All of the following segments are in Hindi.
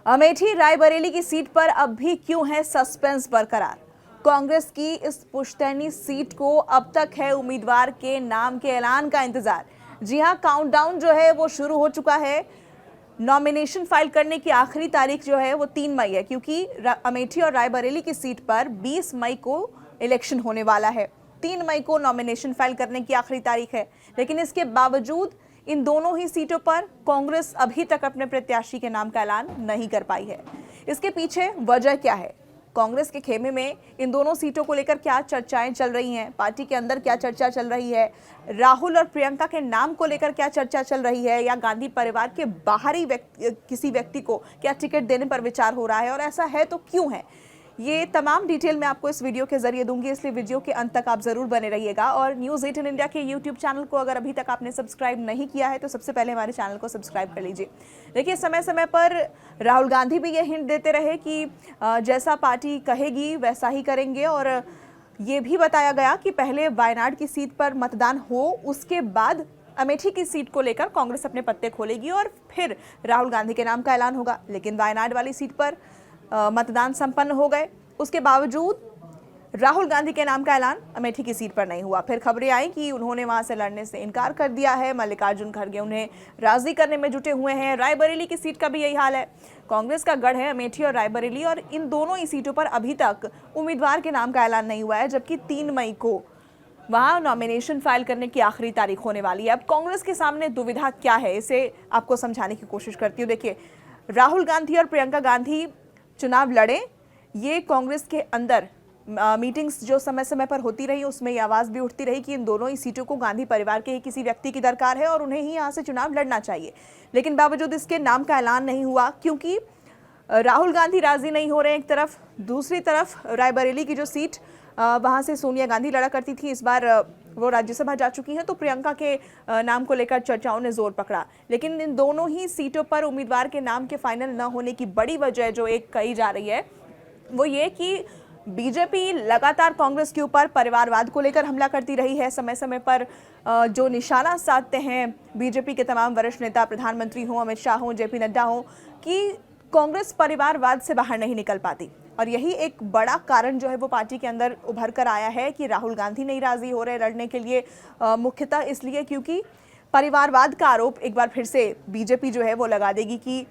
अमेठी रायबरेली की सीट पर अब भी क्यों है सस्पेंस बरकरार। कांग्रेस की इस पुश्तैनी सीट को अब तक है उम्मीदवार के नाम के ऐलान का इंतजार। जी हां, काउंटडाउन जो है वो शुरू हो चुका है। नॉमिनेशन फाइल करने की आखिरी तारीख जो है वो 3 मई है, क्योंकि अमेठी और रायबरेली की सीट पर 20 मई को इलेक्शन होने वाला है। 3 मई को नॉमिनेशन फाइल करने की आखिरी तारीख है, लेकिन इसके बावजूद इन दोनों ही सीटों पर कांग्रेस अभी तक अपने प्रत्याशी के नाम का ऐलान नहीं कर पाई है। इसके पीछे वजह क्या है? कांग्रेस के खेमे में इन दोनों सीटों को लेकर क्या चर्चाएं चल रही हैं? पार्टी के अंदर क्या चर्चा चल रही है? राहुल और प्रियंका के नाम को लेकर क्या चर्चा चल रही है, या गांधी परिवार के बाहरी किसी व्यक्ति को क्या टिकट देने पर विचार हो रहा है, और ऐसा है तो क्यों है? ये तमाम डिटेल मैं आपको इस वीडियो के जरिए दूंगी, इसलिए वीडियो के अंत तक आप जरूर बने रहिएगा। और न्यूज़ 18 इंडिया के यूट्यूब चैनल को अगर अभी तक आपने सब्सक्राइब नहीं किया है तो सबसे पहले हमारे चैनल को सब्सक्राइब कर लीजिए। देखिए, समय समय पर राहुल गांधी भी ये हिंट देते रहे कि जैसा पार्टी कहेगी वैसा ही करेंगे, और ये भी बताया गया कि पहले वायनाड की सीट पर मतदान हो, उसके बाद अमेठी की सीट को लेकर कांग्रेस अपने पत्ते खोलेगी और फिर राहुल गांधी के नाम का ऐलान होगा। लेकिन वायनाड वाली सीट पर मतदान संपन्न हो गए, उसके बावजूद राहुल गांधी के नाम का ऐलान अमेठी की सीट पर नहीं हुआ। फिर खबरें आई कि उन्होंने वहां से लड़ने से इनकार कर दिया है। मल्लिकार्जुन खड़गे उन्हें राजी करने में जुटे हुए हैं। रायबरेली की सीट का भी यही हाल है। कांग्रेस का गढ़ है अमेठी और रायबरेली, और इन दोनों ही सीटों पर अभी तक उम्मीदवार के नाम का ऐलान नहीं हुआ है, जबकि 3 मई को वहां नॉमिनेशन फाइल करने की आखिरी तारीख होने वाली है। अब कांग्रेस के सामने दुविधा क्या है, इसे आपको समझाने की कोशिश करती हूँ। देखिए, राहुल गांधी और प्रियंका गांधी चुनाव लड़े, ये कांग्रेस के अंदर मीटिंग्स जो समय समय पर होती रही, उसमें ये आवाज भी उठती रही कि इन दोनों ही सीटों को गांधी परिवार के ही किसी व्यक्ति की दरकार है और उन्हें ही यहां से चुनाव लड़ना चाहिए। लेकिन बावजूद इसके नाम का ऐलान नहीं हुआ, क्योंकि राहुल गांधी राजी नहीं हो रहे एक तरफ। दूसरी तरफ रायबरेली की जो सीट वहां से सोनिया गांधी लड़ा करती थी, इस बार वो राज्यसभा जा चुकी हैं, तो प्रियंका के नाम को लेकर चर्चाओं ने जोर पकड़ा। लेकिन इन दोनों ही सीटों पर उम्मीदवार के नाम के फाइनल न होने की बड़ी वजह जो एक कही जा रही है वो ये कि बीजेपी लगातार कांग्रेस के ऊपर परिवारवाद को लेकर हमला करती रही है। समय समय पर जो निशाना साधते हैं बीजेपी के तमाम वरिष्ठ नेता, प्रधानमंत्री हों, अमित शाह हों, जेपी नड्डा हों, कि कांग्रेस परिवारवाद से बाहर नहीं निकल पाती। और यही एक बड़ा कारण जो है वो पार्टी के अंदर उभर कर आया है कि राहुल गांधी नहीं राजी हो रहे लड़ने के लिए, मुख्यतः इसलिए क्योंकि परिवारवाद का आरोप एक बार फिर से बीजेपी जो है वो लगा देगी कि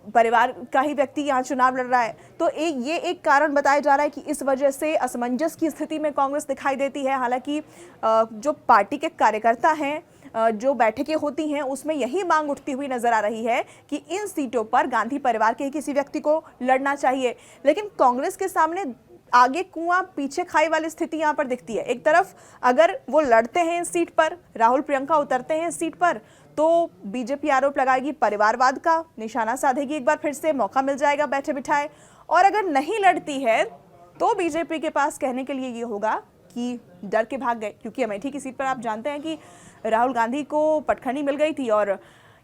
परिवार का ही व्यक्ति यहाँ चुनाव लड़ रहा है। तो ये एक कारण बताया जा रहा है कि इस वजह से असमंजस की स्थिति में कांग्रेस दिखाई देती है। हालांकि जो पार्टी के कार्यकर्ता हैं, जो बैठकें होती हैं, उसमें यही मांग उठती हुई नजर आ रही है कि इन सीटों पर गांधी परिवार के ही किसी व्यक्ति को लड़ना चाहिए। लेकिन कांग्रेस के सामने आगे कुआं पीछे खाई वाली स्थिति यहाँ पर दिखती है। एक तरफ अगर वो लड़ते हैं इस सीट पर, राहुल प्रियंका उतरते हैं इस सीट पर, तो बीजेपी आरोप लगाएगी, परिवारवाद का निशाना साधेगी, एक बार फिर से मौका मिल जाएगा बैठे बिठाए। और अगर नहीं लड़ती है तो बीजेपी के पास कहने के लिए ये होगा कि डर के भाग गए, क्योंकि अमेठी की सीट पर आप जानते हैं कि राहुल गांधी को पटखनी मिल गई थी, और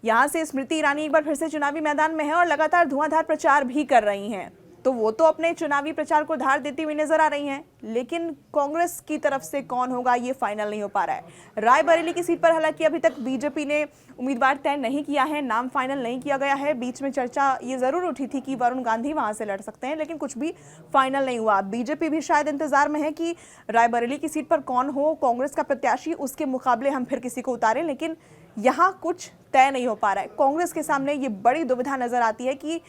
यहाँ से स्मृति ईरानी एक बार फिर से चुनावी मैदान में है और लगातार धुआंधार प्रचार भी कर रही हैं। तो वो तो अपने चुनावी प्रचार को धार देती हुई नजर आ रही हैं, लेकिन कांग्रेस की तरफ से कौन होगा ये फाइनल नहीं हो पा रहा है। रायबरेली की सीट पर हालांकि अभी तक बीजेपी ने उम्मीदवार तय नहीं किया है, नाम फाइनल नहीं किया गया है। बीच में चर्चा ये जरूर उठी थी कि वरुण गांधी वहां से लड़ सकते हैं, लेकिन कुछ भी फाइनल नहीं हुआ। बीजेपी भी शायद इंतजार में है कि रायबरेली की सीट पर कौन हो कांग्रेस का प्रत्याशी, उसके मुकाबले हम फिर किसी को उतारें, लेकिन यहाँ कुछ तय नहीं हो पा रहा है। कांग्रेस के सामने ये बड़ी दुविधा नजर आती है कि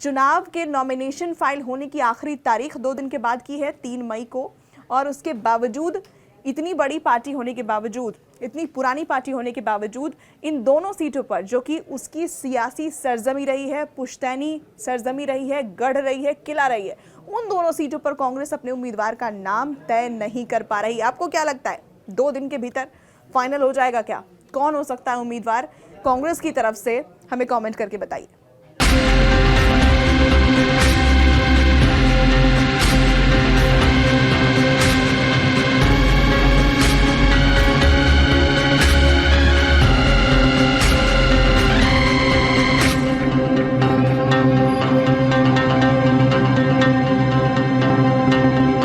चुनाव के नॉमिनेशन फाइल होने की आखिरी तारीख 2 दिन के बाद की है, 3 मई को, और उसके बावजूद इतनी बड़ी पार्टी होने के बावजूद, इतनी पुरानी पार्टी होने के बावजूद, इन दोनों सीटों पर जो कि उसकी सियासी सरजमी रही है, पुश्तैनी सरजमी रही है, गढ़ रही है, किला रही है, उन दोनों सीटों पर कांग्रेस अपने उम्मीदवार का नाम तय नहीं कर पा रही। आपको क्या लगता है, 2 दिन के भीतर फाइनल हो जाएगा क्या? कौन हो सकता है उम्मीदवार कांग्रेस की तरफ से? हमें कॉमेंट करके बताइए।